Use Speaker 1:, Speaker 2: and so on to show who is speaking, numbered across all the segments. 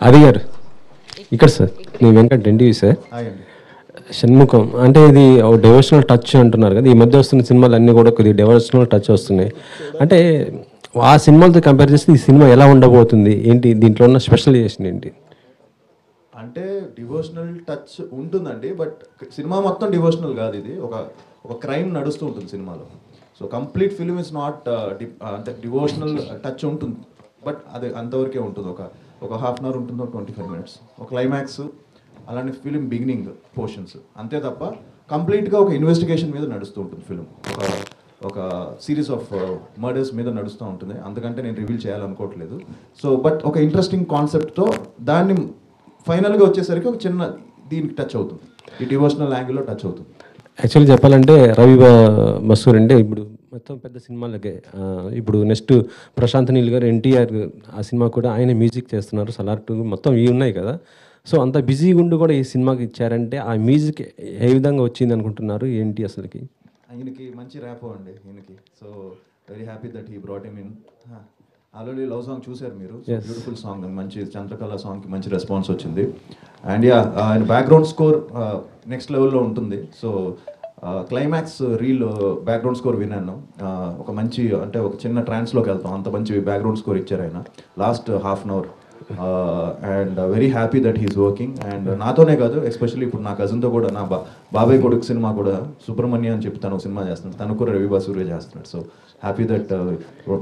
Speaker 1: అది గారు ఇక్కడ సార్ నేను వెంకట్ ఎన్టీవీ సార్. షణ్ముఖం అంటే ఇది డివోషనల్ టచ్ అంటున్నారు కదా, ఈ మధ్య వస్తున్న సినిమాలు అన్నీ కూడా కొద్దిగా డివోషనల్ టచ్ వస్తున్నాయి. అంటే ఆ సినిమాలతో కంపేర్ చేస్తే ఈ సినిమా ఎలా ఉండబోతుంది, ఏంటి దీంట్లో ఉన్న స్పెషలైజేషన్ ఏంటి?
Speaker 2: అంటే డివోషనల్ టచ్ ఉంటుందండి, బట్ సినిమా మొత్తం డివోషనల్ కాదు. ఇది ఒక ఒక క్రైమ్ నడుస్తూ ఉంటుంది సినిమాలో. So complete film is not అంటే డివోషనల్ టచ్ ఉంటుంది, బట్ అది అంతవరకే ఉంటుంది. ఒక హాఫ్ అన్ అవర్ ఉంటుంది, 25 minutes, ఒక క్లైమాక్స్, అలాంటి ఫిలిం బిగినింగ్ పోర్షన్స్, అంతే తప్ప కంప్లీట్గా ఒక ఇన్వెస్టిగేషన్ మీద నడుస్తూ ఉంటుంది ఫిలిం. ఒక సిరీస్ ఆఫ్ మర్డర్స్ మీద నడుస్తూ ఉంటుంది. అందుకంటే నేను రివీల్ చేయాలనుకోవట్లేదు. సో బట్ ఒక ఇంట్రెస్టింగ్ కాన్సెప్ట్తో దాన్ని ఫైనల్గా వచ్చేసరికి ఒక చిన్న దీనికి టచ్ అవుతుంది, ఈ డివోషనల్ యాంగిల్లో టచ్ అవుతుంది.
Speaker 1: యాక్చువల్లీ చెప్పాలంటే రవి బసూర్ అంటే ఇప్పుడు మొత్తం పెద్ద సినిమాలకే ఇప్పుడు నెక్స్ట్ ప్రశాంత్ నీల్ గారు, ఎన్టీఆర్ ఆ సినిమా కూడా ఆయన మ్యూజిక్ చేస్తున్నారు, సలార్ 2 మొత్తం ఇవి ఉన్నాయి కదా. సో అంత బిజీగా ఉండి కూడా ఈ సినిమాకి ఇచ్చారంటే ఆ మ్యూజిక్ ఏ విధంగా వచ్చింది అనుకుంటున్నారు, ఏంటి అసలుకి?
Speaker 2: ఈయనకి మంచి ర్యాప్ అండి ఈయనకి. So very happy that he brought him in. Already love song చూశారు మీరు, బ్యూటిఫుల్ సాంగ్, మంచి చంద్రకళ సాంగ్కి మంచి రెస్పాన్స్ వచ్చింది. అండ్ యా ఆయన బ్యాక్గ్రౌండ్ స్కోర్ నెక్స్ట్ లెవెల్లో ఉంటుంది. So climax reel background score విన్నాను. ఒక మంచి అంటే ఒక చిన్న ట్రాన్స్లోకి వెళ్తాం, అంత మంచి బ్యాక్గ్రౌండ్ స్కోర్ ఇచ్చారు ఆయన last half an hour. And very happy that he's working. And నాతోనే కాదు, ఎస్పెషల్లీ ఇప్పుడు నా కజిన్తో కూడా, నా బాబాయ్ కొడుకు సినిమా కూడా సుబ్రహ్మణ్య అని చెప్పి తను ఒక సినిమా చేస్తున్నాడు, తను కూడా రవి బసూరే చేస్తున్నాడు. సో హ్యాపీ దట్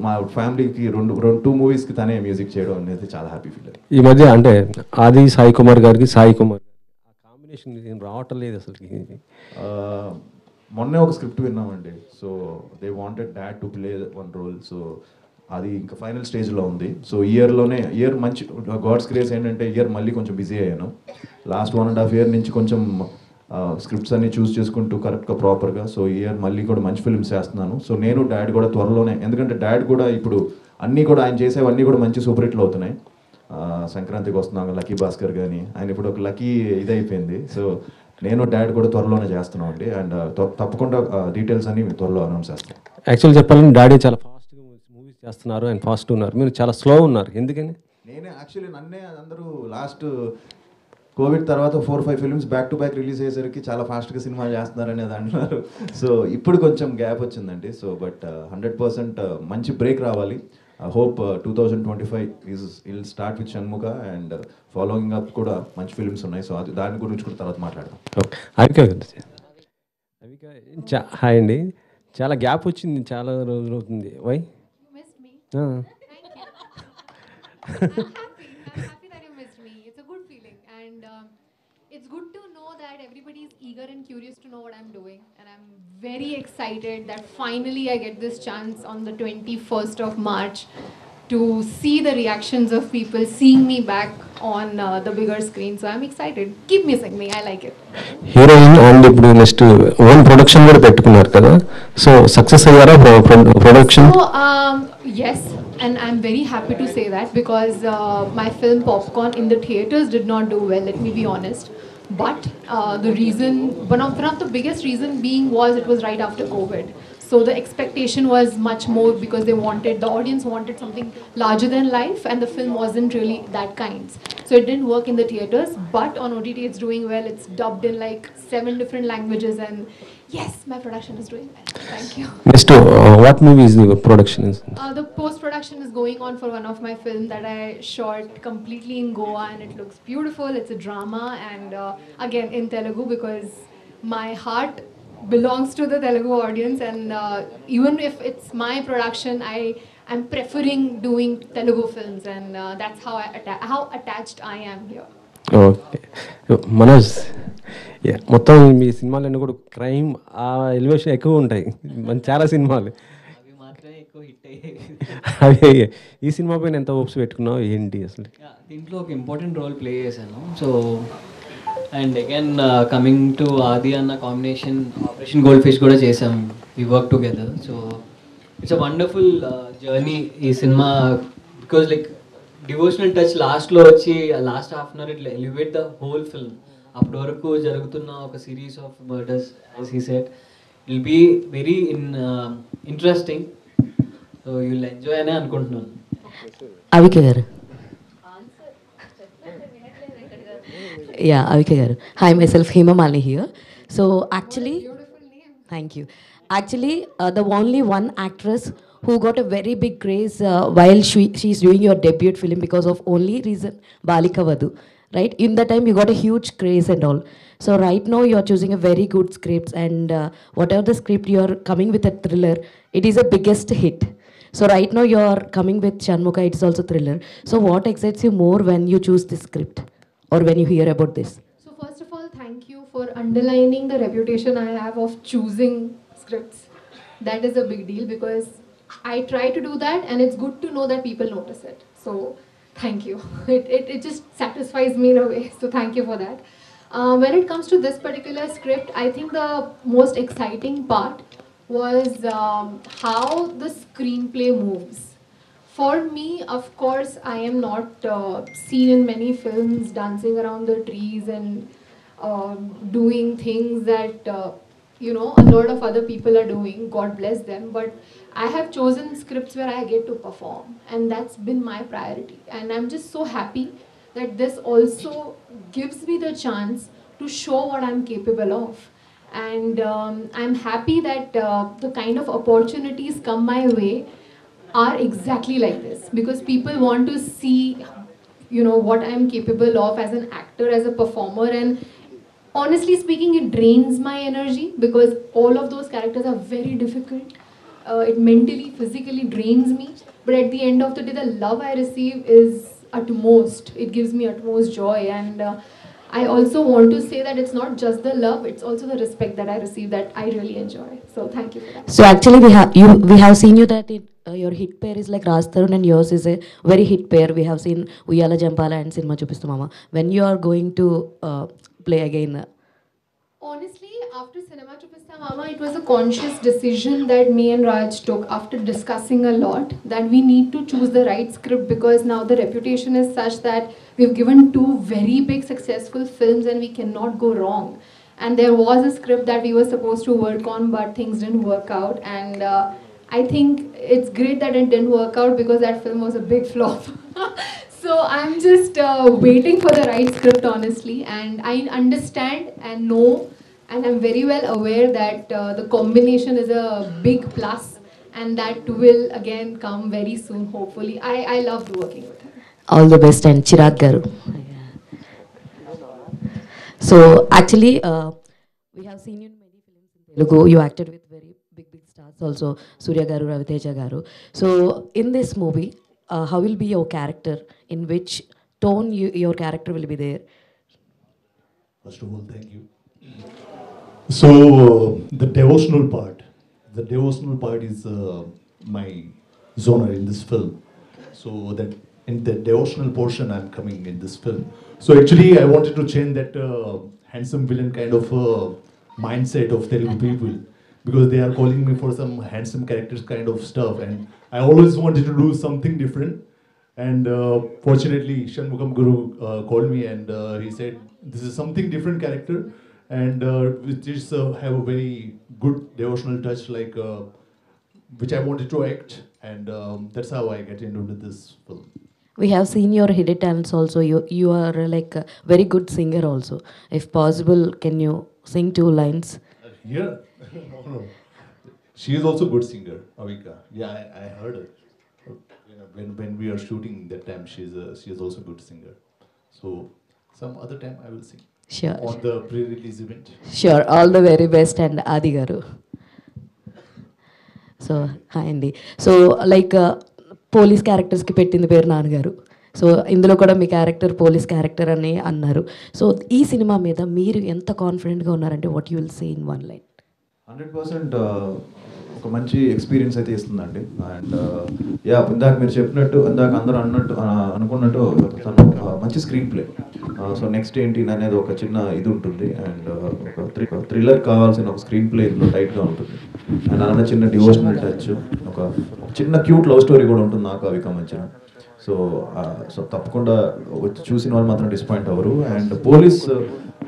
Speaker 2: మా ఫ్యామిలీకి 2 మూవీస్కి తనే మ్యూజిక్ చేయడం అనేది చాలా హ్యాపీ ఫీల్.
Speaker 1: ఈ మధ్య అంటే ఆది సాయి కుమార్ గారికి సాయి కుమార్ ఆ కాంబినేషన్ రావటం లేదు అసలుకి.
Speaker 2: మొన్నే ఒక స్క్రిప్ట్ విన్నామండి. So they wanted dad to play 1 role. So అది ఇంకా ఫైనల్ స్టేజ్లో ఉంది. సో ఇయర్ మంచి గాడ్స్ గ్రేస్ ఏంటంటే ఇయర్ మళ్ళీ కొంచెం బిజీ అయ్యాను. లాస్ట్ 1.5 year నుంచి కొంచెం స్క్రిప్ట్స్ అన్ని చూస్ చేసుకుంటూ కరెక్ట్గా ప్రాపర్గా. సో ఇయర్ మళ్ళీ కూడా మంచి ఫిల్మ్స్ చేస్తున్నాను. సో నేను డాడ్ కూడా త్వరలోనే, ఎందుకంటే డాడ్ కూడా ఇప్పుడు అన్నీ కూడా ఆయన చేసేవన్నీ కూడా మంచి సూపర్ హిట్లు అవుతున్నాయి. సంక్రాంతికి వస్తున్నాం లక్కీ భాస్కర్ కానీ, ఆయన ఇప్పుడు ఒక లక్కీ ఇదైపోయింది. సో నేను డాడ్ కూడా త్వరలోనే చేస్తున్నాం అండి. అండ్ తప్పకుండా డీటెయిల్స్ అన్ని త్వరలో అనౌన్స్ చేస్తాను.
Speaker 1: యాక్చువల్ చెప్పాలంటే డాడీ చాలా ఫాస్ట్గా మూవీస్ చేస్తున్నారు, ఆయన ఫాస్ట్ ఉన్నారు, మీరు చాలా స్లో ఉన్నారు, ఎందుకని?
Speaker 2: నేనే యాక్చువల్లీ నన్నే అందరూ లాస్ట్ కోవిడ్ తర్వాత 4-5 films back to back release అయ్యేసరికి చాలా ఫాస్ట్గా సినిమా చేస్తున్నారు అనేది అంటున్నారు. సో ఇప్పుడు కొంచెం గ్యాప్ వచ్చిందండి. సో బట్ 100% మంచి బ్రేక్ రావాలి. I hope 2025 will start with Shanmukha and following up కూడా మంచి ఫిల్మ్స్ ఉన్నాయి. సో అది దాని గురించి కూడా తర్వాత మాట్లాడదాం.
Speaker 1: హాయ్ అండి, చాలా గ్యాప్ వచ్చింది, చాలా రోజులు అవుతుంది. Why?
Speaker 3: It's good to know that everybody is eager and curious to know what I'm doing, and I'm very excited that finally I get this chance on the 21st of March to see the reactions of people seeing me back on the bigger screen. So I'm excited. Keep missing me. I like it.
Speaker 1: Heroine and ఇప్పుడు next own production కూడా పెట్టుకున్నారు కదా, so success అయ్యారా production?
Speaker 3: So yes, and I'm very happy to say that because my film Popcorn in the theaters did not do well, let me be honest. But the reason, one of the biggest reason being was it was right after COVID. So the expectation was much more because the audience wanted something larger than life, and the film wasn't really that kind. So it didn't work in the theaters, but on OTT it's doing well. It's dubbed in like 7 different languages, and yes, my production is doing well. Thank you.
Speaker 1: Next, what movie is the production?
Speaker 3: The post-production is going on for one of my films that I shot completely in Goa, and it looks beautiful. It's a drama, and again in Telugu because my heart belongs to the Telugu audience, and even if it's my production, I'm preferring doing Telugu films, and that's how attached I am here.
Speaker 1: Okay Manoj, మొత్తం మీ సినిమాలన్నీ కూడా crime ఆ elevation ఎక్కువ ఉంటాయి, చాలా సినిమాలు
Speaker 4: అవి మాత్రమే ఎక్కువ హిట్ అయ్యాయి.
Speaker 1: అవి ఈ సినిమా పైన ఎంత హోప్స్ పెట్టుకున్నావు, ఏంటి అసలు?
Speaker 4: దీంట్లో ఒక ఇంపార్టెంట్ రోల్ ప్లే చేశాను. So and again coming to Aadi అన్న కాంబినేషన్ ఆపరేషన్ గోల్డ్ ఫిష్ కూడా చేసాం, we work together. So it's a wonderful journey ఈ cinema because like devotional touch లాస్ట్లో వచ్చి లాస్ట్ హాఫ్ అన్ అవర్ ఇట్లా ఎలివేట్ ద హోల్ ఫిల్మ్. అప్పటి వరకు జరుగుతున్న ఒక series of murders as he said will be very interesting. So you will enjoy అనే అనుకుంటున్నాను.
Speaker 5: అవిక గారు Yeah, Avika garu. Hi, myself Hema Malini here. So actually, thank you. Actually, the only one actress who got a very big craze while she's doing your debut film because of only reason Balika Vadu, right? In that time, you got a huge craze and all. So right now, you're choosing a very good script, and whatever the script you're coming with a thriller, it is a biggest hit. So right now, you're coming with Shanmuka. It's also thriller. So what excites you more when you choose this script, or when you hear about this?
Speaker 3: So first of all, thank you for underlining the reputation I have of choosing scripts. That is a big deal because I try to do that, and it's good to know that people notice it. So thank you. It just satisfies me in a way. So thank you for that. When it comes to this particular script, I think the most exciting part was how the screenplay moves. For me, of course, I am not seen in many films dancing around the trees and doing things that a lot of other people are doing. God bless them. But I have chosen scripts where I get to perform, and that's been my priority. And I'm just so happy that this also gives me the chance to show what I'm capable of. And I'm happy that the kind of opportunities come my way are exactly like this because people want to see what I'm capable of as an actor, as a performer. And honestly speaking, it drains my energy because all of those characters are very difficult. It mentally, physically drains me, but at the end of the day, the love I receive is utmost. It gives me utmost joy. And I also want to say that it's not just the love, it's also the respect that I receive that I really enjoy. So thank you for that.
Speaker 5: So actually, we have seen you that your hit pair is like Raj Tarun and yours is a very hit pair. We have seen Uyala Jampala and Cinema Chupistu Mama. When you are going to play again?
Speaker 3: Honestly, after Cinema Chupista Mama, it was a conscious decision that me and Raj took after discussing a lot that we need to choose the right script because now the reputation is such that we've given two very big successful films and we cannot go wrong. And there was a script that we were supposed to work on, but things didn't work out. And I think it's great that it didn't work out because that film was a big flop. So I'm just waiting for the right script, honestly. And I understand and know, and I'm very well aware that the combination is a big plus, and that will again come very soon, hopefully. I loved working with her.
Speaker 5: All the best, and Chirag Garu. So actually, we have seen you in many films in Telugu. You acted with very big stars also, Surya Garu, Raviteja Garu. So in this movie, how will be your character? In which tone your character will be there?
Speaker 6: First of all, thank you. So the devotional part is my genre in this film. So that in the devotional portion, I'm coming in this film. So actually, I wanted to change that handsome villain kind of mindset of Telugu people because they are calling me for some handsome characters kind of stuff, and I always wanted to do something different. And fortunately, Shanmugam Guru called me and he said, "This is something different character, and which is have a very good devotional touch, like which I wanted to act, and that's how I get into this film."
Speaker 5: We have seen your hidden talents also. You are like a very good singer also. If possible, can you sing 2 lines?
Speaker 6: Yeah, no. She is also good singer, Avika. Yeah, I heard her. When we are shooting that time, she is also good singer. So some other time I will sing.
Speaker 5: Sure.
Speaker 6: On the pre-release event.
Speaker 5: Sure. All the very best, and Adi Garu. So hi Andy. So like police క్యారెక్టర్స్కి పెట్టింది పేరు నాన్నగారు. So ఇందులో కూడా మీ character police character అని అన్నారు. So ఈ cinema మీద మీరు ఎంత కాన్ఫిడెంట్గా ఉన్నారంటే what you will say in 1 line?
Speaker 2: 100% ఒక మంచి ఎక్స్పీరియన్స్ అయితే ఇస్తుందండి. అండ్ యా, ఇందాక మీరు చెప్పినట్టు, ఇందాక అందరూ అనుకున్నట్టు తను మంచి స్క్రీన్ ప్లే. సో నెక్స్ట్ ఏంటి అనేది ఒక చిన్న ఇది ఉంటుంది. అండ్ ఒక థ్రిల్లర్ కావాల్సిన ఒక స్క్రీన్ ప్లే ఇందులో టైట్గా ఉంటుంది. అండ్ అలానే చిన్న డివోషనల్ టచ్, ఒక చిన్న క్యూట్ లవ్ స్టోరీ కూడా ఉంటుంది నాకు అవి మధ్యన. సో తప్పకుండా వచ్చి చూసిన వాళ్ళు మాత్రం డిసప్పాయింట్ అవ్వరు. And police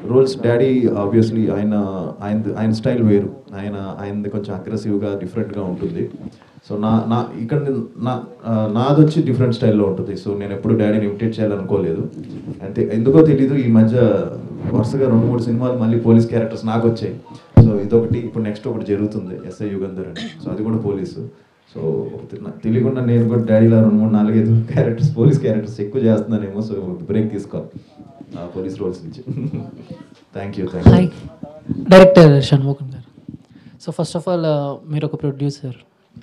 Speaker 2: roles daddy obviously ఆయన స్టైల్ వేరు. ఆయనది కొంచెం అగ్రెసివ్గా డిఫరెంట్గా ఉంటుంది. సో ఇక్కడ నాది వచ్చి డిఫరెంట్ స్టైల్లో ఉంటుంది. సో నేను ఎప్పుడు డాడీని ఇమిటేట్ చేయాలనుకోలేదు. అంటే ఎందుకో తెలీదు ఈ మధ్య వరుసగా 2-3 సినిమాలు మళ్ళీ పోలీస్ క్యారెక్టర్స్ నాకు వచ్చాయి. సో ఇదొకటి, ఇప్పుడు నెక్స్ట్ ఒకటి జరుగుతుంది ఎస్ఐ యుగంధర్ అని. సో అది కూడా పోలీసు. సో తెలియకుండా నేను కూడా డాడీలో 2-3-4-5 క్యారెక్టర్స్ పోలీస్ క్యారెక్టర్స్ ఎక్కువ చేస్తున్నానేమో. సో బ్రేక్ తీసుకోవాలి పోలీస్ రోల్స్ నుంచి. Thank you.
Speaker 7: హాయ్ డైరెక్టర్ షణ్ముఖన్ గారు. సో ఫస్ట్ ఆఫ్ ఆల్ మీరు ఒక ప్రొడ్యూసర్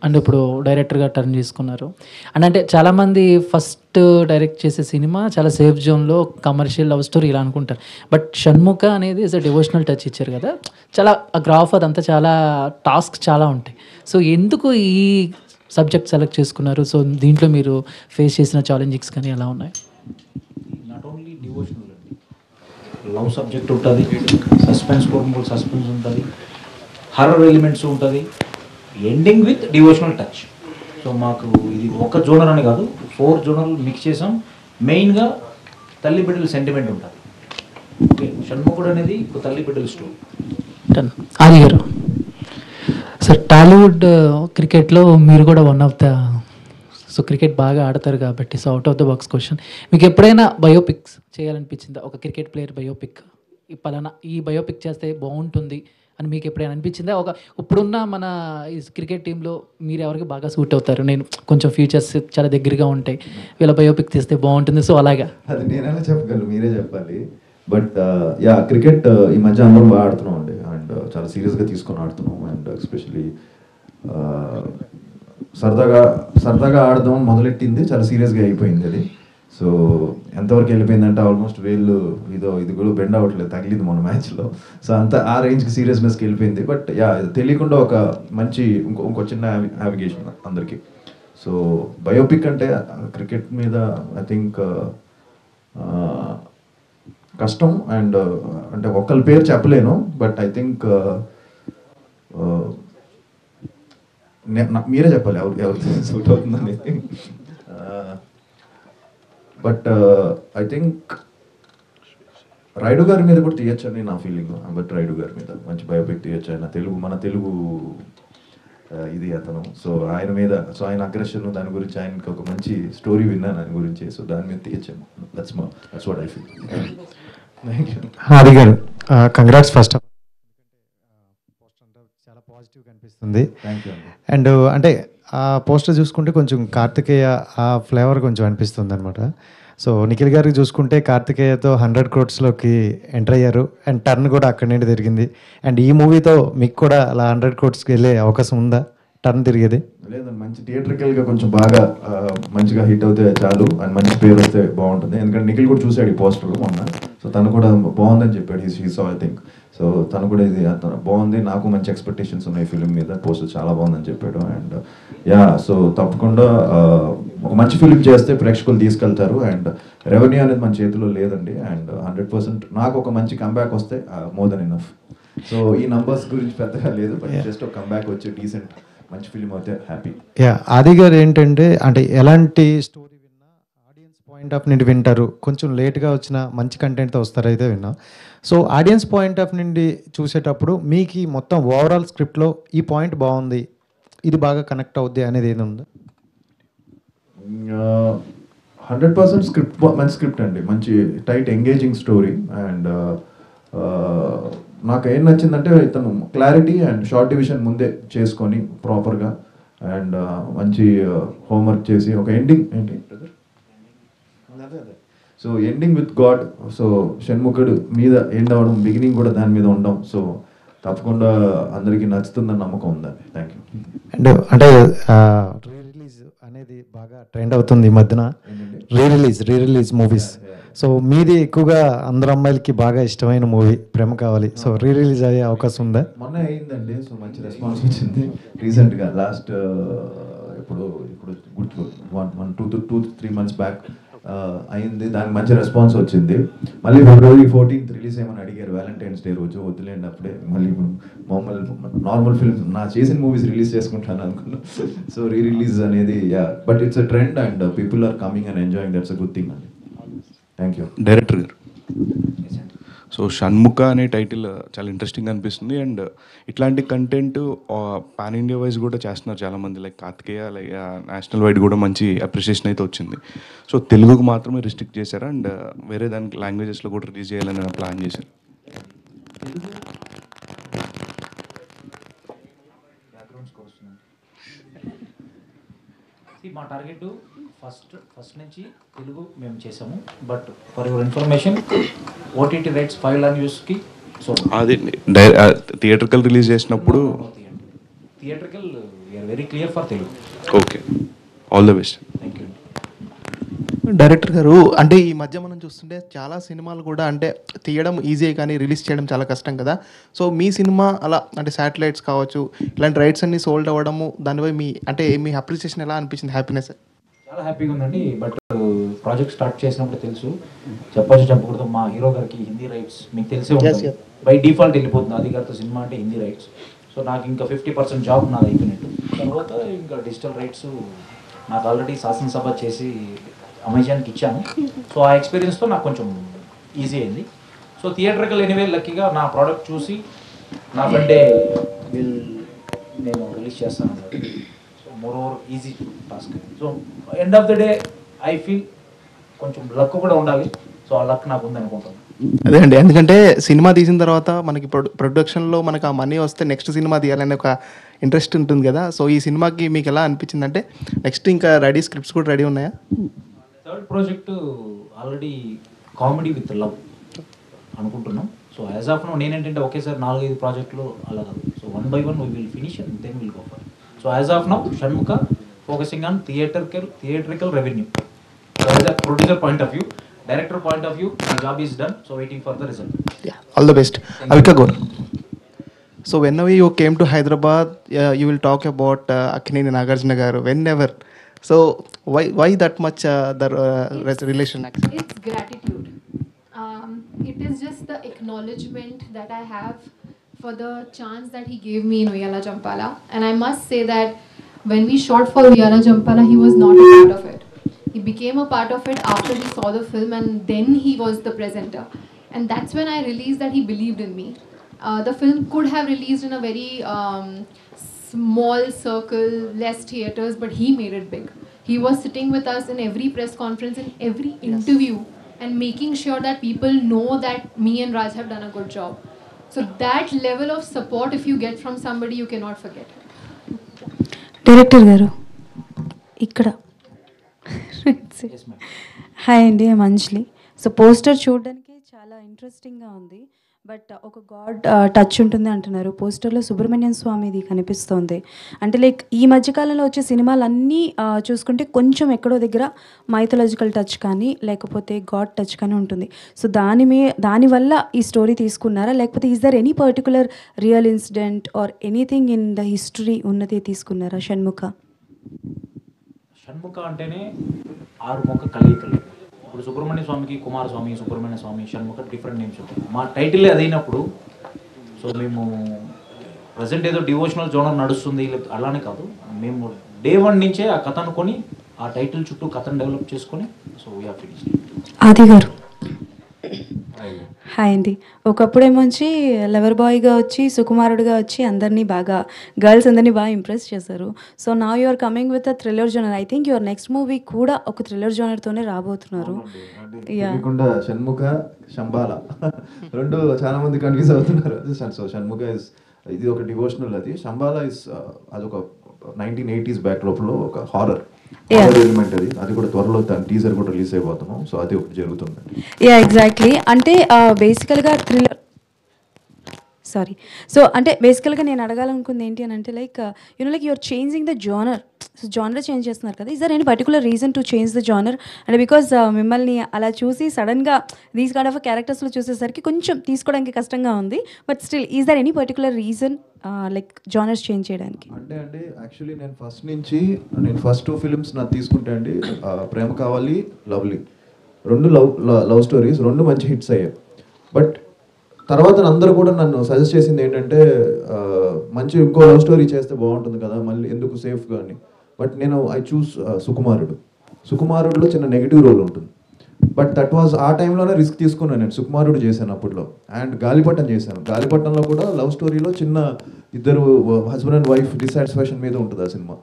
Speaker 7: అండ్ ఇప్పుడు డైరెక్టర్గా టర్న్ చేసుకున్నారు. అండ్ అంటే చాలామంది ఫస్ట్ డైరెక్ట్ చేసే సినిమా చాలా సేఫ్ జోన్లో కమర్షియల్ లవ్ స్టోరీ ఇలా అనుకుంటారు. బట్ షణ్ముఖ అనేది ఇస్ అ డివోషనల్ టచ్ ఇచ్చారు కదా, చాలా ఆ గ్రాఫ్ అదంతా చాలా టాస్క్ చాలా ఉంటాయి. సో ఎందుకు ఈ సబ్జెక్ట్ సెలెక్ట్ చేసుకున్నారు? సో దీంట్లో మీరు ఫేస్ చేసిన ఛాలెంజెస్ కానీ ఎలా ఉన్నాయి?
Speaker 8: నాట్ ఓన్లీ డివోషనల్ అండి, లవ్ సబ్జెక్ట్ ఉంటుంది, సస్పెన్స్ కోర్టులో సస్పెన్స్ ఉంటుంది, హర్రర్ ఎలిమెంట్స్ ఉంటుంది, ending with devotional touch. So మాకు ఇది ఒక జోనర్ అని కాదు, 4 జోనర్లు మిక్స్ చేసాం. మెయిన్గా తల్లి బిడ్డల సెంటిమెంట్ ఉంటుంది. ఓకే, షణ్ముఖుడు అనేది ఒక తల్లి బిడ్డల స్టోరీ.
Speaker 7: ఆది గారు, సార్ టాలీవుడ్ క్రికెట్లో మీరు కూడా one of the, so cricket బాగా ఆడతారు కాబట్టి, so out of the box question, మీకు ఎప్పుడైనా బయోపిక్స్ చేయాలనిపించిందా? ఒక క్రికెట్ ప్లేయర్ బయోపిక్, ఈ పలానా ఈ బయోపిక్ చేస్తే బాగుంటుంది అని మీకు ఎప్పుడైనా అనిపించిందా? ఇప్పుడున్న మన ఈ క్రికెట్ టీంలో మీరు ఎవరికి బాగా సూట్ అవుతారు, నేను కొంచెం ఫ్యూచర్స్ చాలా దగ్గరగా ఉంటాయి, వీళ్ళ బయోపిక్ తీస్తే బాగుంటుంది, సో అలాగా?
Speaker 2: అది నేనైనా చెప్పగలను, మీరే చెప్పాలి. బట్ యా, క్రికెట్ ఈ మధ్య అందరం బాగా ఆడుతున్నాం అండి. అండ్ చాలా సీరియస్గా తీసుకొని ఆడుతున్నాం. అండ్ ఎస్పెషలీ సరదాగా ఆడదాం మొదలెట్టింది, చాలా సీరియస్గా అయిపోయింది అది. సో ఎంతవరకు వెళ్ళిపోయిందంటే ఆల్మోస్ట్ ఇది కూడా బెండ్ అవ్వట్లేదు, తగిలింది మన మ్యాచ్లో. సో అంత ఆ రేంజ్కి సీరియస్నెస్కి వెళ్ళిపోయింది. బట్ యా, తెలియకుండా ఒక మంచి ఇంకో చిన్న నావిగేషన్ అందరికీ. సో బయోపిక్ అంటే క్రికెట్ మీద ఐ థింక్ కష్టం. అండ్ అంటే ఒక్కరి పేరు చెప్పలేను, బట్ ఐ థింక్ మీరే చెప్పాలి ఎవరు సూట్ అవుతుందని. బట్ ఐ థింక్ రైడు గారి మీద కూడా తీయచ్చని నా ఫీలింగ్. బట్ రైడు గారి మీద మంచి బయోపిక్ తీయచ్చు. ఆయన మన తెలుగు ఇది అతను. సో ఆయన మీద, సో ఆయన అగ్రెషన్ దాని గురించి, ఆయనకి ఒక మంచి స్టోరీ విన్నాను ఆయన గురించి. సో దాని మీద తీయచ్చాను. That's what I feel. Thank you.
Speaker 9: Aadi గారు, కంగ్రాట్స్ ఫస్ట్ ఆఫ్ పోస్టర్ చాలా పాజిటివ్గా అనిపిస్తుంది.
Speaker 2: థ్యాంక్ యూ అండి.
Speaker 9: అండ్ అంటే ఆ పోస్టర్ చూసుకుంటే కొంచెం కార్తికేయ ఆ ఫ్లేవర్ కొంచెం అనిపిస్తుంది అనమాట. సో నిఖిల్ గారికి చూసుకుంటే కార్తికేయతో 100 crores ఎంటర్ అయ్యారు. అండ్ టర్న్ కూడా అక్కడి నుండి తిరిగింది. అండ్ ఈ మూవీతో మీకు కూడా అలా 100 crores వెళ్ళే అవకాశం ఉందా, టర్న్ తిరిగేది?
Speaker 2: లేదండి, మంచి థియేట్రికల్గా కొంచెం బాగా మంచిగా హిట్ అవుతే చాలు, అండ్ మంచి పేరు వస్తే బాగుంటుంది. ఎందుకంటే నిఖిల్ కూడా చూశాడు ఈ పోస్టర్ మొన్న. సో తను కూడా బాగుందని చెప్పాడు. He saw I think. So తను కూడా ఇది బాగుంది, నాకు మంచి ఎక్స్పెక్టేషన్స్ ఉన్నాయి ఫిలిం మీద, పోస్టర్ చాలా బాగుందని చెప్పాడు. అండ్ యా, సో తప్పకుండా ఒక మంచి ఫిలిం చేస్తే ప్రేక్షకులు తీసుకెళ్తారు. అండ్ రెవెన్యూ అనేది మన చేతిలో లేదండి. అండ్ 100% నాకు ఒక మంచి కంబ్యాక్ వస్తే మోర్ దెన్ ఇనఫ్. సో ఈ నంబర్స్ గురించి పెద్దగా లేదు, బట్ జస్ట్ ఒక కంబ్యాక్ వచ్చి డీసెంట్ మంచి ఫిలిం అయితే హ్యాపీ.
Speaker 9: యా, ఆది గారు ఏంటంటే అంటే ఎలాంటి స్టోరీ విన్నా ఆడియన్స్ పాయింట్ ఆఫ్ నుండి వింటారు, కొంచెం లేట్గా వచ్చిన మంచి కంటెంట్తో వస్తారైతే విన్నాం. సో ఆడియన్స్ పాయింట్ ఆఫ్ నుండి చూసేటప్పుడు మీకు మొత్తం ఓవరాల్ స్క్రిప్ట్లో ఈ పాయింట్ బాగుంది, ఇది బాగా కనెక్ట్ అవుద్ది అనేది ఏది ఉందా?
Speaker 2: 100% స్క్రిప్ట్, మంచి స్క్రిప్ట్ అండి, మంచి టైట్ ఎంగేజింగ్ స్టోరీ. అండ్ నాకు ఏం నచ్చిందంటే ఇతను క్లారిటీ అండ్ షార్ట్ డివిజన్ ముందే చేసుకొని ప్రాపర్గా, అండ్ మంచి హోంవర్క్ చేసి ఒక ఎండింగ్ ఏంటి so ending with God. So షణ్ముఖుడు మీద ఎండ్ అవ్వడం, బిగినింగ్ కూడా దాని మీద ఉండడం. సో తప్పకుండా అందరికీ నచ్చుతుందని నమ్మకం ఉందండి. Thank you.
Speaker 9: అండ్ అంటే రీ రిలీజ్ అనేది బాగా ట్రెండ్ అవుతుంది ఈ మధ్యన, రీ రిలీజ్ మూవీస్. సో మీది ఎక్కువగా అందరు అమ్మాయిలకి బాగా ఇష్టమైన మూవీ ప్రేమ కావాలి. సో రీ రిలీజ్ అయ్యే అవకాశం ఉందా?
Speaker 2: మొన్న అయిందండి. సో మంచి రెస్పాన్స్ వచ్చింది. రీసెంట్గా లాస్ట్ ఇప్పుడు గుర్తు 2-3 months బ్యాక్ అయింది. దానికి మంచి రెస్పాన్స్ వచ్చింది. మళ్ళీ February 14th రిలీజ్ ఏమని అడిగారు, వ్యాలంటైన్స్ డే రోజు. వద్దులేండి అప్పుడే, మళ్ళీ నార్మల్ ఫిల్మ్ నా చేసిన మూవీస్ రిలీజ్ చేసుకుంటాను అనుకున్నాను. సో రీ రిలీజ్ అనేది yeah, but it's a trend and people are coming and enjoying. That's a good thing అండి. Thank you.
Speaker 10: డైరెక్టర్ గారు, సో షణ్ముఖ అనే టైటిల్ చాలా ఇంట్రెస్టింగ్ అనిపిస్తుంది. అండ్ ఇట్లాంటి కంటెంట్ పాన్ ఇండియా వైజ్ కూడా చేస్తున్నారు చాలామంది, like Karthikeya, like national wide కూడా మంచి అప్రిషియేషన్ అయితే వచ్చింది. సో తెలుగుకు మాత్రమే రిస్ట్రిక్ట్ చేశారా అండ్ వేరే దానికి లాంగ్వేజెస్లో కూడా రిలీజ్ చేయాలని ప్లాన్ చేశారు?
Speaker 8: మా టార్గెట్ ఫస్ట్ నుంచి తెలుగు మేము చేసాము. But for your information OTT rights 5 లాంగ్వేజెస్కి. సో
Speaker 10: అది థియేటర్కల్ రిలీజ్ చేసినప్పుడు
Speaker 8: theatrical we are very clear for Telugu.
Speaker 10: Okay, all the best.
Speaker 8: Thank you.
Speaker 11: Director గారు, అంటే ఈ మధ్య మనం చూస్తుంటే చాలా సినిమాలు కూడా అంటే తీయడం ఈజీ కానీ రిలీజ్ చేయడం చాలా కష్టం కదా. సో మీ సినిమా అలా అంటే శాటిలైట్స్ కావచ్చు, ఇలాంటి రైట్స్ అన్ని సోల్డ్ అవ్వడము, దానిపై మీ అప్రిసియేషన్ ఎలా అనిపించింది? హ్యాపీనెస్?
Speaker 8: చాలా హ్యాపీగా ఉందండి. బట్ ప్రాజెక్ట్ స్టార్ట్ చేసినప్పుడు తెలుసు, చెప్పకూడదు, మా హీరో గారికి హిందీ రైట్స్ మీకు తెలిసే ఉంటుంది, బై డిఫాల్ట్ వెళ్ళిపోతుంది అది గారితో సినిమా అంటే హిందీ రైట్స్. సో నాకు ఇంకా 50% జాబ్ నాది అయిపోయినట్టు. తర్వాత ఇంకా డిజిటల్ రైట్స్ నాకు ఆల్రెడీ శాసనసభ చేసి అమెజాన్కి ఇచ్చాను. సో ఆ ఎక్స్పీరియన్స్తో నాకు కొంచెం ఈజీ అయింది. సో థియేటర్కల్ ఎనీవే లక్కీగా నా ప్రోడక్ట్ చూసి నా ఫ్రెండే నేను రిలీజ్ చేస్తాను అన్నది. So more over easy task. So end of the day I feel కొంచెం లక్ కూడా ఉండాలి. సో ఆ లక్ నాకు ఉంది అనుకుంటాను.
Speaker 11: అదే అండి, ఎందుకంటే సినిమా తీసిన తర్వాత మనకి ప్రొడక్షన్లో మనకు ఆ మనీ వస్తే నెక్స్ట్ సినిమా తీయాలనే ఒక ఇంట్రెస్ట్ ఉంటుంది కదా. సో ఈ సినిమాకి మీకు ఎలా అనిపించింది? అంటే నెక్స్ట్ ఇంకా రెడీ స్క్రిప్ట్స్ కూడా రెడీ ఉన్నాయా?
Speaker 8: Third project already comedy with love అనుకుంటున్నాం. సో యాజ్ ఆఫ్ నో నేనేంటంటే ఒకేసారి 4-5 ప్రాజెక్టులు అలా కాదు. So 1 by 1 we will finish and then will go for. So as of now Shanmukha focusing on theatrical revenue. As a producer point of view, director point of view, my job is done. So waiting for the result.
Speaker 11: All the best. Avika Gaur. So whenever you came to Hyderabad, you will talk about Akkineni Nagarjuna garu. Whenever. So why that much relation?
Speaker 3: It's gratitude. It is just the acknowledgement that I have for the chance that he gave me in Uyala Champala. And I must say that when we shot for Uyala Champala, he was not a part of it. He became a part of it after he saw the film, and then he was the presenter. And that's when I realized that he believed in me. The film could have released in a very small circle, less theaters, but he made it big. He was sitting with us in every press conference, in every interview, and making sure that people know that me and Raj have done a good job. So that level of support, if you get from somebody, you cannot forget.
Speaker 12: Director గారు ఇక్కడ hi అండి, మంజ్లీ. So poster చూడడానికి చాలా ఇంట్రెస్టింగ్గా ఉంది, but ఒక God touch ఉంటుంది అంటున్నారు. పోస్టర్లో సుబ్రహ్మణ్యం స్వామిది కనిపిస్తోంది. అంటే లైక్ ఈ మధ్యకాలంలో వచ్చే సినిమాలన్నీ చూసుకుంటే కొంచెం ఎక్కడో దగ్గర మైథలాజికల్ టచ్ కానీ లేకపోతే గాడ్ టచ్ కానీ ఉంటుంది. సో దానివల్ల ఈ స్టోరీ తీసుకున్నారా, లేకపోతే is there any particular real incident or anything in the history ఉన్నది తీసుకున్నారా? షణ్ముఖ
Speaker 8: అంటేనే 6 మొక్క కలయికలు. ఇప్పుడు సుబ్రహ్మణ్య స్వామికి కుమారస్వామి, సుబ్రహ్మణ్య స్వామి, షణ్ముఖ డిఫరెంట్ నేమ్స్ ఉంటాయి. మా టైటిల్ అదైనప్పుడు సో మేము ప్రజెంట్ ఏదో డివోషనల్ జోనర్ నడుస్తుంది అలానే కాదు, మేము డే 1 నుంచే ఆ కథ అనుకొని ఆ టైటిల్ చుట్టూ కథను డెవలప్ చేసుకొని సో వీఆర్ ఫినిష్డ్.
Speaker 12: ఆది గారు హాయ్ అండి. ఒకప్పుడేమొచ్చి లవర్ బాయ్గా వచ్చి సుకుమారుడుగా వచ్చి అందరినీ బాగా గర్ల్స్ అందరినీ బాగా ఇంప్రెస్ చేశారు. సో నా you are coming with a thriller genre. I think your next movie కూడా ఒక థ్రిల్లర్ జోనర్తోనే రాబోతున్నారు.
Speaker 2: షణ్ముఖ శంబాల రెండు చాలా మంది కన్ఫ్యూజ్ అవుతున్నారు. సో షణ్ముఖ ఇది ఒక డివోషనల్, అది శంబాల ఇస్ అదొక 1980s బ్యాక్డ్రాప్లో ఒక హారర్ ఎలిమెంట్. అది కూడా త్వరలో టీజర్ కూడా రిలీజ్ అయిపోతున్నాం. సో అది ఒకటి జరుగుతుంది.
Speaker 12: Yeah exactly. అంటే బేసికల్గా థ్రిల్లర్ సో అంటే బేసికల్గా నేను అడగాలనుకుంది ఏంటి అని అంటే like like you're changing the genre. So genre change చేస్తున్నారు కదా, is there any particular reason to change the genre? అంటే బికాజ్ మిమ్మల్ని అలా చూసి సడన్గా దీస్ కైండ్ ఆఫ్ క్యారెక్టర్స్లో చూసేసరికి కొంచెం తీసుకోవడానికి కష్టంగా ఉంది. But still is there any particular reason like genres change చేయడానికి?
Speaker 2: అంటే యాక్చువల్లీ నేను ఫస్ట్ 2 ఫిల్మ్స్ నాకు తీసుకుంటే అండి, ప్రేమ కావాలి, లవ్లీ, 2 లవ్ స్టోరీస్, 2 మంచి హిట్స్ అయ్యాయి. బట్ తర్వాత అందరూ కూడా నన్ను సజెస్ట్ చేసింది ఏంటంటే మంచి ఇంకో లవ్ స్టోరీ చేస్తే బాగుంటుంది కదా, మళ్ళీ ఎందుకు సేఫ్గా అని. బట్ నేను ఐ చూస్ సుకుమారుడులో చిన్న నెగిటివ్ రోల్ ఉంటుంది. బట్ దట్ వాజ్ ఆ టైంలోనే రిస్క్ తీసుకున్నాను నేను. సుకుమారుడు చేశాను అప్పట్లో, అండ్ గాలిపటం చేశాను. గాలిపటంలో కూడా లవ్ స్టోరీలో చిన్న ఇద్దరు హస్బెండ్ అండ్ వైఫ్ డిసాటిస్ఫాక్షన్ మీద ఉంటుంది ఆ సినిమా.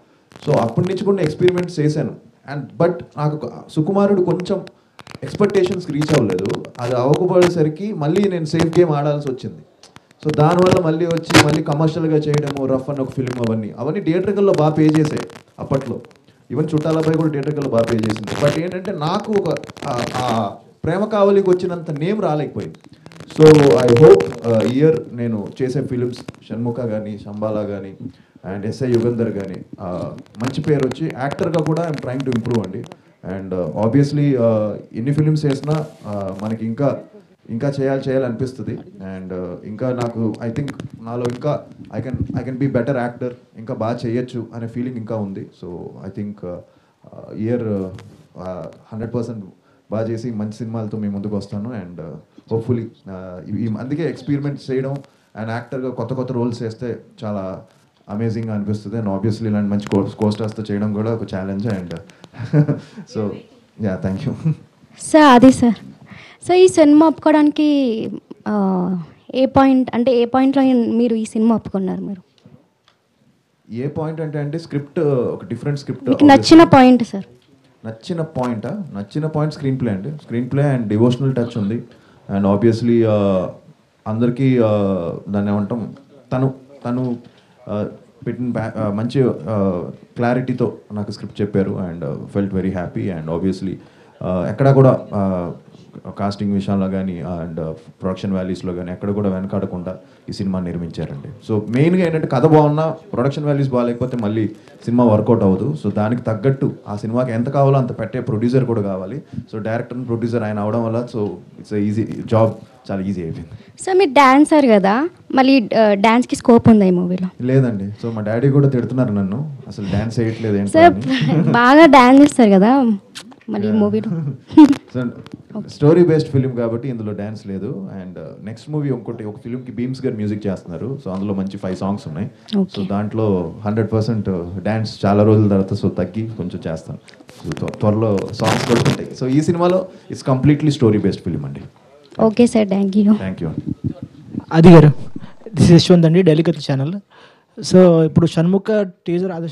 Speaker 2: సో అప్పటి నుంచి కూడా ఎక్స్పెరిమెంట్స్ చేశాను. అండ్ బట్ నాకు సుకుమారుడు కొంచెం ఎక్స్పెక్టేషన్స్కి రీచ్ అవ్వలేదు. అది అవ్వకపోయేసరికి మళ్ళీ నేను సేఫ్ గేమ్ ఆడాల్సి వచ్చింది. సో దానివల్ల మళ్ళీ వచ్చి మళ్ళీ కమర్షియల్గా చేయడము, రఫ్ అన్న ఒక ఫిల్మ్, అవన్నీ థియేటర్కల్లో బాగా పే చేసాయి అప్పట్లో. ఈవెన్ చుట్టాలపై కూడా థియేటర్కల్లో బాగా పే చేసింది. బట్ ఏంటంటే నాకు ఒక ప్రేమ కావలికి వచ్చినంత నేమ్ రాలేకపోయింది. సో ఐ హోప్ ఇయర్ నేను చేసే ఫిలిమ్స్ షణ్ముఖ కానీ, శంబాలా కానీ, అండ్ ఎస్ఐ యుగంధర్ కానీ మంచి పేరు వచ్చి యాక్టర్గా కూడా ఐఎమ్ ట్రైంగ్ టు ఇంప్రూవ్ అండి. అండ్ ఆబ్వియస్లీ ఎన్ని ఫిలిమ్స్ చేసినా మనకి ఇంకా చేయాలనిపిస్తుంది. అండ్ ఇంకా నాకు ఐ థింక్ నాలో ఇంకా I can be better actor, ఇంకా బాగా చేయొచ్చు అనే ఫీలింగ్ ఇంకా ఉంది. సో ఐ థింక్ ఇయర్ 100% బాగా చేసి మంచి సినిమాలతో మీ ముందుకు వస్తాను. అండ్ హోప్ఫుల్లీ అందుకే ఎక్స్పెరిమెంట్స్ చేయడం అండ్ యాక్టర్గా కొత్త రోల్స్ చేస్తే చాలా అమేజింగ్గా అనిపిస్తుంది. అండ్ ఆబ్వియస్లీ ఇలాంటి మంచి కోస్టర్స్తో చేయడం కూడా ఒక challenge. And so thank you
Speaker 13: sir. అది సార్, సో ఈ సినిమా ఒప్పుకోవడానికి ఏ పాయింట్లో మీరు ఈ సినిమా ఒప్పుకున్నారు? మీరు
Speaker 2: ఏ పాయింట్ అంటే స్క్రిప్ట్ ఒక డిఫరెంట్ స్క్రిప్ట్.
Speaker 13: మీకు నచ్చిన పాయింట్ సార్?
Speaker 2: నచ్చిన పాయింట్ స్క్రీన్ ప్లే అండి. Screen play and devotional touch ఉంది. అండ్ ఆబ్వియస్లీ అందరికీ దాన్ని ఏమంటాం, తను పెట్టిన మంచి క్లారిటీతో నాకు స్క్రిప్ట్ చెప్పారు. And felt very happy. And obviously ఎక్కడా కూడా కాస్టింగ్ విషయంలో కానీ అండ్ ప్రొడక్షన్ వాల్యూస్లో కానీ ఎక్కడ కూడా వెనకాడకుండా ఈ సినిమా నిర్మించారండి. సో మెయిన్గా ఏంటంటే కథ బాగున్నా ప్రొడక్షన్ వాల్యూస్ బాగాలేకపోతే మళ్ళీ సినిమా వర్కౌట్ అవ్వదు. సో దానికి తగ్గట్టు ఆ సినిమాకి ఎంత కావాలో అంత పెట్టే ప్రొడ్యూసర్ కూడా కావాలి. సో డైరెక్టర్ అండ్ ప్రొడ్యూసర్ ఆయన అవడం వల్ల సో ఇట్స్ ఈజీ జాబ్, చాలా ఈజీ అయిపోయింది.
Speaker 13: సో మీరు డాన్సర్ కదా, మళ్ళీ డాన్స్కి స్కోప్ ఉందా ఈ మూవీలో?
Speaker 2: లేదండి. సో మా డాడీ కూడా తిడుతున్నారు నన్ను, అసలు డాన్స్ వేయట్లేదు ఏంటి
Speaker 13: సార్. బాగా డాన్స్ చేస్తారు కదా మళ్ళీ మూవీలో.
Speaker 2: స్టోరీ బేస్డ్ ఫిలిం కాబట్టి ఇందులో డ్యాన్స్ లేదు. అండ్ నెక్స్ట్ మూవీ ఒక ఫిలింకి బీమ్స్ గారు మ్యూజిక్ చేస్తున్నారు. సో అందులో మంచి 5 సాంగ్స్ ఉన్నాయి. సో దాంట్లో 100% డ్యాన్స్ చాలా రోజుల తర్వాత సో తగ్గి కొంచెం చేస్తాను. త్వరలో సాంగ్స్ కూడా ఉంటాయి. సో ఈ సినిమాలో it's completely story based film అండి.
Speaker 13: Okay sir, thank you.
Speaker 14: Aadi గారు, దిస్ యశ్వంత్ అండి, డైలీ కథ ఛానల్. సో ఇప్పుడు షణ్ముఖ టీజర్ అది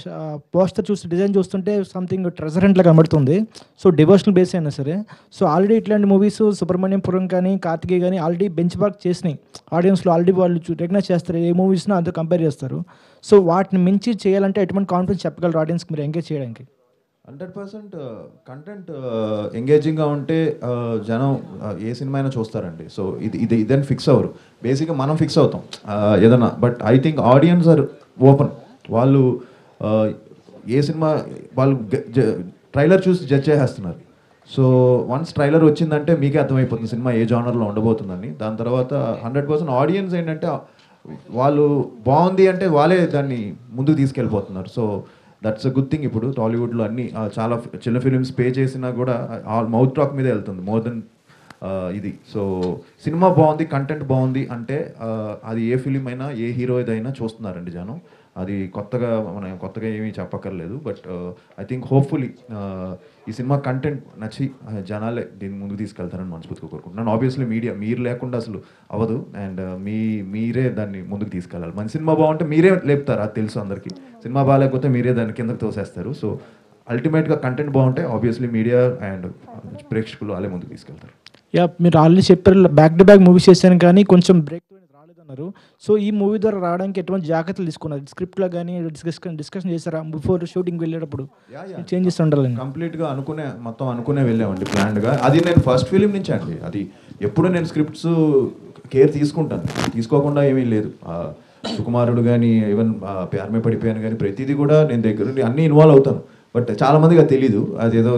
Speaker 14: పోస్టర్ చూసి డిజైన్ చూస్తుంటే సంథింగ్ ట్రెజరెంట్లా కనబడుతుంది. సో డివోషనల్ బేస్ అయినా సరే, సో ఆల్రెడీ ఇట్లాంటి మూవీస్ సుబ్రహ్మణ్యపురం కానీ కార్తికేయ కానీ ఆల్రెడీ బెంచ్ మార్క్ చేసినాయి ఆడియన్స్లో. ఆల్రెడీ వాళ్ళు రికగ్నైజ్ చేస్తారు, ఏ మూవీస్నో అంతా కంపేర్ చేస్తారు. సో వాటిని మించి చేయాలంటే ఎటువంటి కాన్ఫిడెన్స్ చెప్పగలరు ఆడియన్స్కి మీరు ఎంగేజ్ చేయడానికి?
Speaker 2: 100% కంటెంట్ ఎంగేజింగ్గా ఉంటే జనం ఏ సినిమా అయినా చూస్తారండి. సో ఇదని ఫిక్స్ అవ్వరు. బేసిక్గా మనం ఫిక్స్ అవుతాం ఏదన్నా. But I think audience are open. వాళ్ళు ఏ సినిమా వాళ్ళు ట్రైలర్ చూసి జడ్జ్ చేసేస్తున్నారు. సో వన్స్ ట్రైలర్ వచ్చిందంటే మీకే అర్థమైపోతుంది సినిమా ఏ జానర్లో ఉండబోతుందని. దాని తర్వాత 100% ఆడియన్స్ ఏంటంటే వాళ్ళు బాగుంది అంటే వాళ్ళే దాన్ని ముందుకు తీసుకెళ్ళిపోతున్నారు. So that's a good thing. ఇప్పుడు టాలీవుడ్లో అన్ని చాలా చిన్న ఫిలిమ్స్ పే చేసినా కూడా మౌత్ టాక్ మీదే వెళ్తుంది మోర్ దెన్ ఇది. సో సినిమా బాగుంది, కంటెంట్ బాగుంది అంటే అది ఏ ఫిలిం అయినా ఏ హీరో ఏదైనా చూస్తున్నారండి జనం. అది మనం కొత్తగా ఏమీ చెప్పక్కర్లేదు. బట్ ఐ థింక్ హోప్ఫుల్లీ ఈ సినిమా కంటెంట్ నచ్చి జనాలే దీన్ని ముందుకు తీసుకెళ్తారని మనస్ఫూర్తిగా కోరుకుంటున్నాను. ఆబ్వియస్లీ మీడియా మీరు లేకుండా అసలు అవ్వదు. అండ్ మీరే దాన్ని ముందుకు తీసుకెళ్ళాలి. మన సినిమా బాగుంటే మీరే లేపుతారు, అది తెలుసు అందరికీ. సినిమా బాగాలేకపోతే మీరే దాన్ని కిందకు తోసేస్తారు. సో అల్టిమేట్గా కంటెంట్ బాగుంటే ఆబ్వియస్లీ మీడియా అండ్ ప్రేక్షకులు వాళ్ళే ముందుకు తీసుకెళ్తారు.
Speaker 14: యా, మీరు ఆల్రెడీ చెప్పారు బ్యాక్ టు బ్యాక్ మూవీస్ చేశాను కానీ కొంచెం బ్రేక్ రాలేదన్నారు. సో ఈ మూవీ ద్వారా రావడానికి ఎటువంటి జాగ్రత్తలు తీసుకున్నారు? స్క్రిప్ట్లో కానీ డిస్కషన్ చేశారా బిఫోర్ షూటింగ్ వెళ్ళేటప్పుడు? చేంజెస్ ఉండాలి.
Speaker 2: కంప్లీట్గా మొత్తం అనుకునే వెళ్ళామండి ప్లాన్డ్గా. అది నేను ఫస్ట్ ఫిలిం నుంచి అండి. అది ఎప్పుడు నేను స్క్రిప్ట్స్ కేర్ తీసుకుంటాను, తీసుకోకుండా ఏమీ లేదు. సుకుమారుడు కానీ ఈవెన్ ప్యారమే పడిపోయాను కానీ ప్రతిదీ కూడా నేను దగ్గర నుండి అన్నీ ఇన్వాల్వ్ అవుతాను. బట్ చాలామందికి అది తెలీదు.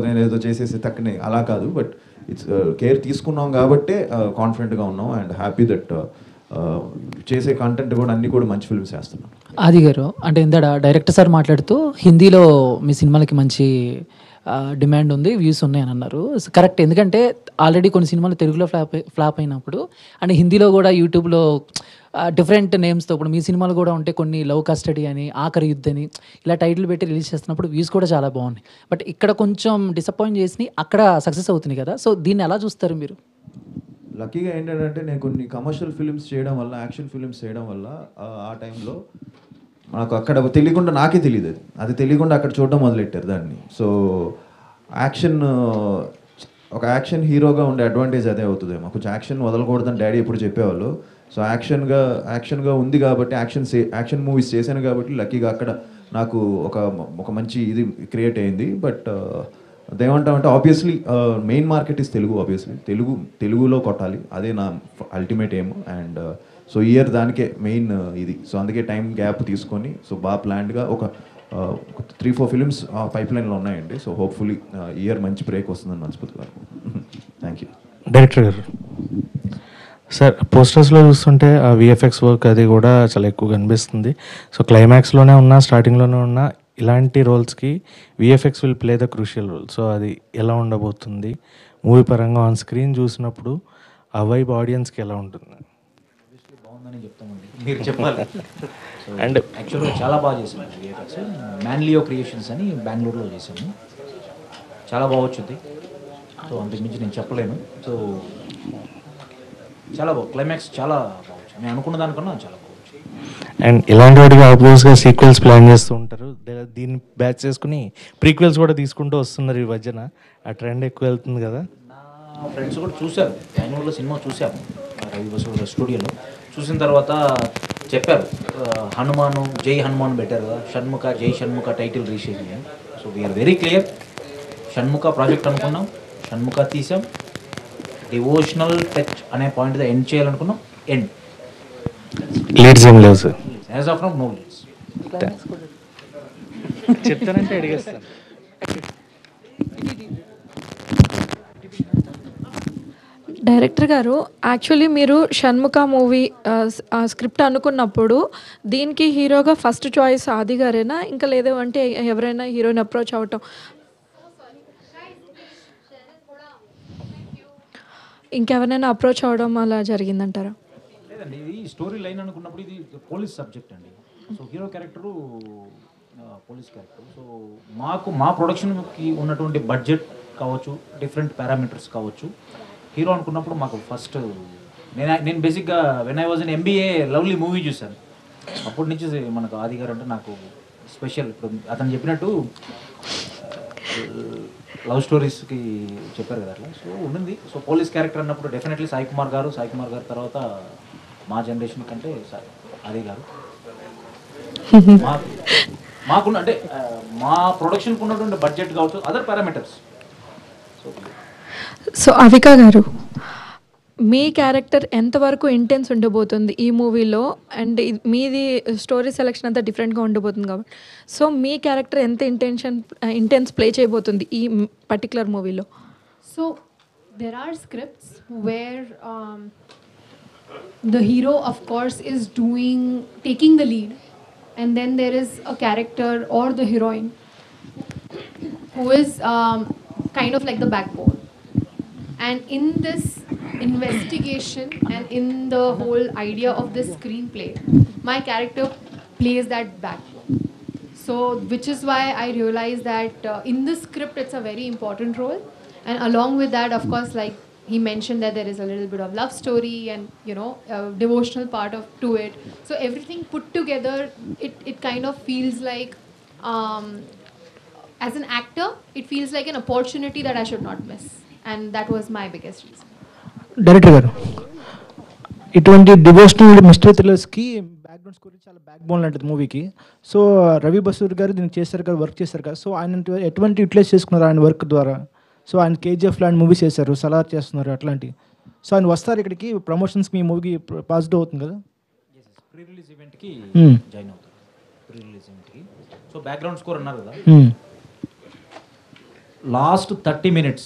Speaker 2: నేను ఏదో చేసేసి తక్కువ అలా కాదు. బట్ ఇట్స్ కేర్ తీసుకున్నాం కాబట్టే కాన్ఫిడెంట్గా ఉన్నాం. అండ్ హ్యాపీ దట్ చేసే కంటెంట్ కూడా అన్ని కూడా మంచి ఫిల్మ్స్ చేస్తున్నాం.
Speaker 7: ఆది గారు, అంటే ఇందాక డైరెక్టర్ సార్ మాట్లాడుతూ హిందీలో మీ సినిమాలకి మంచి డిమాండ్ ఉంది, వ్యూస్ ఉన్నాయి అని అన్నారు. కరెక్ట్, ఎందుకంటే ఆల్రెడీ కొన్ని సినిమాలు తెలుగులో ఫ్లాప్ అయినప్పుడు అండ్ హిందీలో కూడా యూట్యూబ్లో డిఫరెంట్ నేమ్స్తో, ఇప్పుడు మీ సినిమాలు కూడా ఉంటే కొన్ని లవ్ కస్టడీ అని, ఆఖరి యుద్ధ్ అని ఇలా టైటిల్ పెట్టి రిలీజ్ చేస్తున్నప్పుడు వ్యూస్ కూడా చాలా బాగున్నాయి. బట్ ఇక్కడ కొంచెం డిసప్పాయింట్ చేసి అక్కడ సక్సెస్ అవుతుంది కదా, సో దీన్ని ఎలా చూస్తారు మీరు?
Speaker 2: లక్కీగా ఏంటంటే నేను కొన్ని కమర్షియల్ ఫిలిమ్స్ చేయడం వల్ల, యాక్షన్ ఫిలిమ్స్ చేయడం వల్ల ఆ టైంలో నాకు అక్కడ తెలియకుండా, నాకే తెలియదు అది తెలియకుండా అక్కడ చూడడం మొదలెట్టారు దాన్ని. సో ఒక యాక్షన్ హీరోగా ఉండే అడ్వాంటేజ్ అదే అవుతుందేమో, కొంచెం యాక్షన్ వదలకూడదని డాడీ ఎప్పుడు చెప్పేవాళ్ళు. సో యాక్షన్గా ఉంది కాబట్టి, యాక్షన్ మూవీస్ చేశాను కాబట్టి లక్కీగా అక్కడ నాకు ఒక మంచి ఇది క్రియేట్ అయింది. బట్ అదేమంటామంటే obviously main market is Telugu. Obviously తెలుగులో కొట్టాలి, అదే నా ultimate aim. And so year దానికే మెయిన్ ఇది. సో అందుకే టైం గ్యాప్ తీసుకొని సో బాగా ప్లాన్డ్గా ఒక 3-4 ఫిలిమ్స్ పైప్ లైన్లో ఉన్నాయండి. సో హోప్ఫుల్లీ ఇయర్ మంచి బ్రేక్ వస్తుందని మనస్ఫూర్తిగా. Thank you.
Speaker 15: డైరెక్టర్ గారు, సార్ పోస్టర్స్లో చూస్తుంటే ఆ విఎఫ్ఎక్స్ వర్క్ అది కూడా చాలా ఎక్కువ కనిపిస్తుంది. సో క్లైమాక్స్లోనే ఉన్నా, స్టార్టింగ్లోనే ఉన్నా, ఇలాంటి రోల్స్కి VFX will play the crucial role. So అది ఎలా ఉండబోతుంది మూవీ పరంగా ఆన్ స్క్రీన్ చూసినప్పుడు, ఆ వైబ్ ఆడియన్స్కి ఎలా ఉంటుంది?
Speaker 8: బాగుందని చెప్తామండి, మీరు చెప్పాలి. అండ్ యాక్చువల్గా చాలా బాగా చేసాము విఎఫ్ఎక్స్. మ్యాన్లియో క్రియేషన్స్ అని బెంగళూరులో చేసాము, చాలా బాగా వచ్చింది. సో అంతకుమించి నేను చెప్పలేను. సో చాలా బాగు, క్లైమాక్స్ చాలా బాగుంది, నేను అనుకున్న దానికన్నా చాలా బాగుంది.
Speaker 15: అండ్ ఇలాంటి వాటికి ఆపోజిట్గా సీక్వెల్స్ ప్లాన్ చేస్తూ ఉంటారు, దీన్ని బ్యాచ్ చేసుకుని ప్రీక్వెల్స్ కూడా తీసుకుంటూ వస్తున్నారు ఈ మధ్యన. ఆ ట్రెండ్ ఎక్కువ వెళ్తుంది కదా.
Speaker 8: నా ఫ్రెండ్స్ కూడా చూశారు, బెంగళూరులో సినిమా చూశాము రవి బసు స్టూడియోలో. చూసిన తర్వాత చెప్పారు, హనుమాను జై హనుమాన్ పెట్టారు కదా, షణ్ముఖ జై షణ్ముఖ టైటిల్ రీషేక్ అని. So we're very clear, Shanmukha project అనుకున్నాం, షణ్ముఖ తీసాం, డివోషనల్ టచ్ అనే పాయింట్ ఎండ్ చేయాలనుకున్నాం, ఎండ్.
Speaker 15: లీడ్స్ ఏం లేవు sir,
Speaker 8: as of now no leads.
Speaker 15: చెప్తానంటే అడిగేస్తాను.
Speaker 16: డైరెక్టర్ గారు, యాక్చువల్లీ మీరు షణ్ముఖ మూవీ స్క్రిప్ట్ అనుకున్నప్పుడు దీనికి హీరోగా ఫస్ట్ చాయిస్ ఆది గారేనా, ఇంకా లేదు అంటే ఎవరైనా హీరోయిన్ అప్రోచ్ అవటం, ఇంకెవరైనా అప్రోచ్ అవడం అలా జరిగిందంటారా?
Speaker 8: లేదండి, ఇది స్టోరీ లైన్ అనుకున్నప్పుడు ఇది పోలీస్ సబ్జెక్ట్ అండి. So hero character police character. So మా ప్రొడక్షన్కి ఉన్నటువంటి బడ్జెట్ కావచ్చు, డిఫరెంట్ పారామీటర్స్ కావచ్చు, హీరో అనుకున్నప్పుడు మాకు ఫస్ట్ నేను బేసిక్గా when I was in MBA lovely movie చూశాను. అప్పటి నుంచి మనకు ఆది గారు అంటే నాకు స్పెషల్. ఇప్పుడు అతను చెప్పినట్టు లవ్ స్టోరీస్కి చెప్పారు కదా, అట్లా సో ఉండింది. సో పోలీస్ క్యారెక్టర్ అన్నప్పుడు డెఫినెట్లీ సాయి కుమార్ గారు తర్వాత మా జనరేషన్ కంటే ఆది గారు. మాకున్న అంటే మా ప్రొడక్షన్కి ఉన్నటువంటి బడ్జెట్ కావచ్చు, అదర్ పారామీటర్స్.
Speaker 16: సో అవికా గారు, మీ క్యారెక్టర్ ఎంతవరకు ఇంటెన్స్ ఉండబోతుంది ఈ మూవీలో? అండ్ మీది స్టోరీ సెలెక్షన్ అంతా డిఫరెంట్గా ఉండబోతుంది కాబట్టి, సో మీ క్యారెక్టర్ ఎంత ఇంటెన్స్ ప్లే చేయబోతుంది ఈ పర్టికులర్ మూవీలో?
Speaker 3: So there are scripts where the hero of course is taking the lead, and then there is a character or the heroine who is kind of like the backbone. And in this investigation and in the whole idea of this screenplay, my character plays that backbone. So which is why I realized that in the script it's a very important role. And along with that, of course, like he mentioned that there is a little bit of love story and, you know, a devotional part to it. So everything put together, it kind of feels like, as an actor, it feels like an opportunity that I should not miss. And that was my biggest reason.
Speaker 14: Director గారు, ఇటువంటి devotional mystery థ్రిల్లర్స్కి background score చాలా back bone లాంటిది మూవీకి. So Ravi Basur గారు దీన్ని చేశారు కదా, work చేశారు కదా, సో ఆయన ఎటువంటి యూటిలైజ్ చేసుకున్నారు ఆయన వర్క్ ద్వారా? సో ఆయన కేజీఎఫ్ లాంటి మూవీస్ చేశారు, సలార్ చేస్తున్నారు, అట్లాంటి. సో ఆయన వస్తారు ఇక్కడికి ప్రమోషన్స్కి, మీ మూవీకి పాజిటివ్ అవుతుంది కదా?
Speaker 8: ప్రీ రిలీజ్ ఈవెంట్కి జాయిన్ అవుతారు, ప్రీ రిలీజ్ ఈవెంట్కి. సో బ్యాక్గ్రౌండ్ స్కోర్ అన్నారు కదా, లాస్ట్ 30 minutes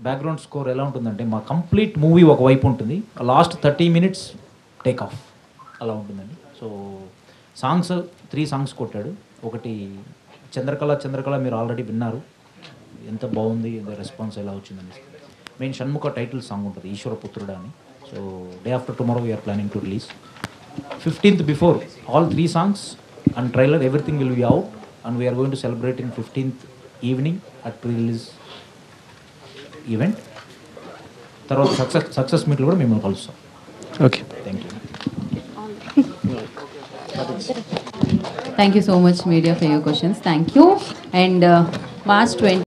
Speaker 8: బ్యాక్గ్రౌండ్ స్కోర్ ఎలా ఉంటుందంటే, మా కంప్లీట్ మూవీ ఒకవైపు ఉంటుంది, లాస్ట్ 30 minutes టేక్ ఆఫ్ అలా ఉంటుందండి. సో సాంగ్స్ 3 songs కొట్టాడు. ఒకటి చంద్రకళ మీరు ఆల్రెడీ విన్నారు, ఎంత బాగుంది, రెస్పాన్స్ ఎలా వచ్చిందని. మెయిన్ షణ్ముఖ టైటిల్ సాంగ్ ఉంటుంది ఈశ్వరపుత్రుడా అని. So day after tomorrow we're planning to release 15th before all 3 songs and trailer, everything will be out, and we are going to celebrate in 15th evening at pre-release event. తర్వాత success మీట్లు కూడా మిమ్మల్ని కలుస్తాం.
Speaker 14: Okay,
Speaker 8: thank you.
Speaker 17: Thank you so much, media, for your questions. Thank you. And March 20.